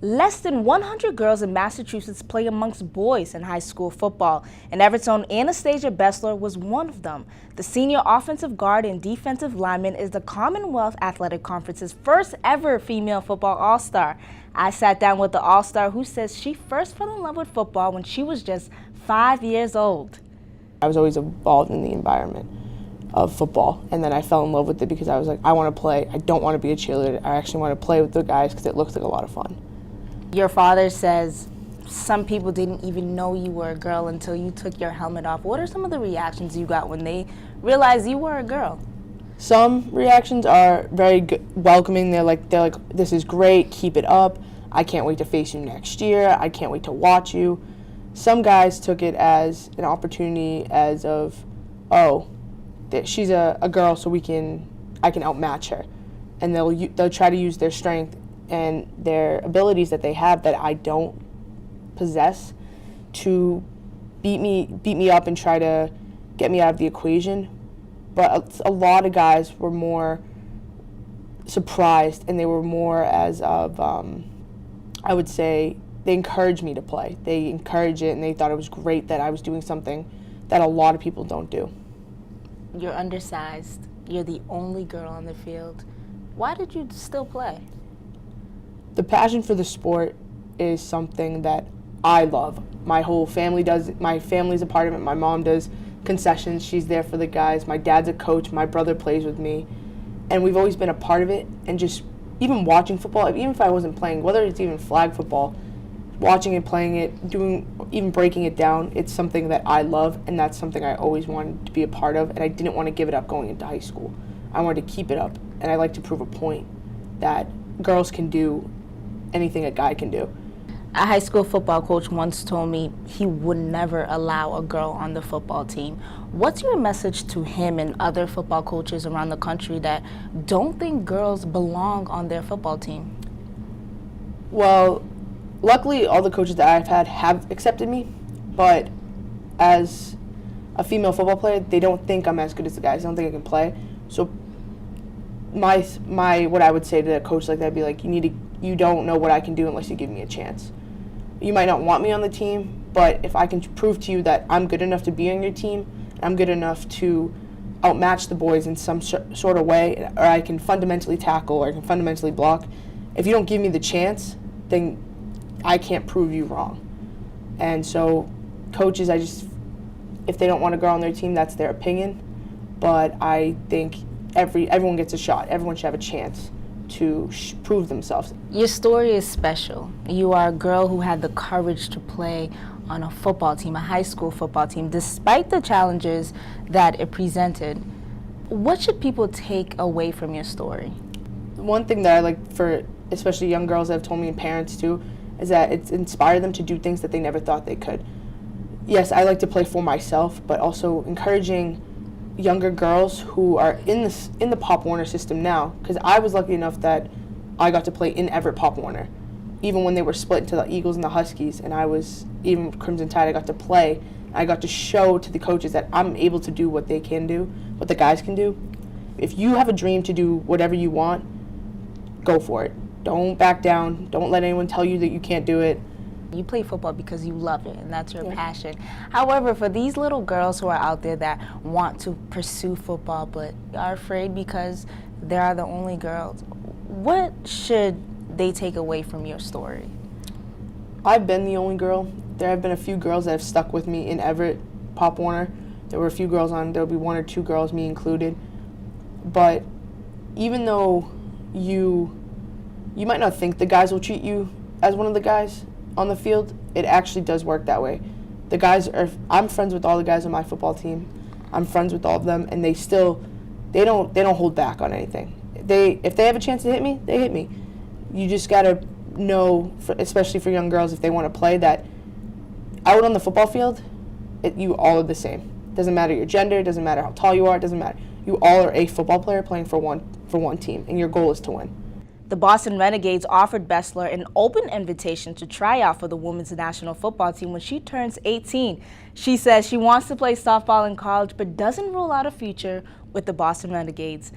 Less than 100 girls in Massachusetts play amongst boys in high school football, and Everett's own Anastasia Bessler was one of them. The senior offensive guard and defensive lineman is the Commonwealth Athletic Conference's first ever female football all-star. I sat down with the all-star who says she first fell in love with football when she was just 5 years old. I was always involved in the environment of football, and then I fell in love with it because I was like, I want to play. I don't want to be a cheerleader. I actually want to play with the guys because it looks like a lot of fun. Your father says some people didn't even know you were a girl until you took your helmet off. What are some of the reactions you got when they realized you were a girl? Some reactions are very welcoming. They're like, this is great, keep it up. I can't wait to face you next year. I can't wait to watch you. Some guys took it as an opportunity as of, oh, she's a girl, so I can outmatch her. And they'll try to use their strength and their abilities that they have that I don't possess to beat me up and try to get me out of the equation. But a lot of guys were more surprised, and they were more as of, I would say, they encouraged me to play. They encouraged it, and they thought it was great that I was doing something that a lot of people don't do. You're undersized. You're the only girl on the field. Why did you still play? The passion for the sport is something that I love. My whole family does. My family's a part of it. My mom does concessions. She's there for the guys. My dad's a coach. My brother plays with me. And we've always been a part of it. And just even watching football, even if I wasn't playing, whether it's even flag football, watching it, playing it, even breaking it down, it's something that I love, and that's something I always wanted to be a part of, and I didn't want to give it up going into high school. I wanted to keep it up, and I like to prove a point that girls can do anything a guy can do. A high school football coach once told me he would never allow a girl on the football team. What's your message to him and other football coaches around the country that don't think girls belong on their football team? Well, luckily all the coaches that I've had have accepted me, but as a female football player, they don't think I'm as good as the guys. They don't think I can play. So my what I would say to a coach like that would be like, you don't know what I can do unless you give me a chance. You might not want me on the team, but if I can prove to you that I'm good enough to be on your team, I'm good enough to outmatch the boys in some sort of way, or I can fundamentally tackle, or I can fundamentally block, if you don't give me the chance, then I can't prove you wrong. And so coaches, if they don't want a girl on their team, that's their opinion, but I think everyone gets a shot. Everyone should have a chance to prove themselves. Your story is special. You are a girl who had the courage to play on a football team, a high school football team, despite the challenges that it presented. What should people take away from your story? One thing that I like for especially young girls that have told me, and parents too, is that it's inspired them to do things that they never thought they could. Yes, I like to play for myself, but also encouraging younger girls who are in the Pop Warner system now, because I was lucky enough that I got to play in Everett Pop Warner, even when they were split into the Eagles and the Huskies, and I was even Crimson Tide. I got to play. I got to show to the coaches that I'm able to do what they can do, what the guys can do. If you have a dream to do whatever you want, go for it. Don't back down. Don't let anyone tell you that you can't do it. You play football because you love it, and that's your passion. However, for these little girls who are out there that want to pursue football but are afraid because they are the only girls, what should they take away from your story? I've been the only girl. There have been a few girls that have stuck with me in Everett Pop Warner. There were a few girls on. There will be one or two girls, me included. But even though you might not think the guys will treat you as one of the guys on the field, it actually does work that way. I'm friends with all the guys on my football team. I'm friends with all of them, and they don't hold back on anything. If they have a chance to hit me, they hit me. You just gotta know, especially for young girls, if they want to play, that out on the football field, you all are the same. Doesn't matter your gender, doesn't matter how tall you are, doesn't matter. You all are a football player playing for one team, and your goal is to win. The Boston Renegades offered Bessler an open invitation to try out for the women's national football team when she turns 18. She says she wants to play softball in college but doesn't rule out a future with the Boston Renegades.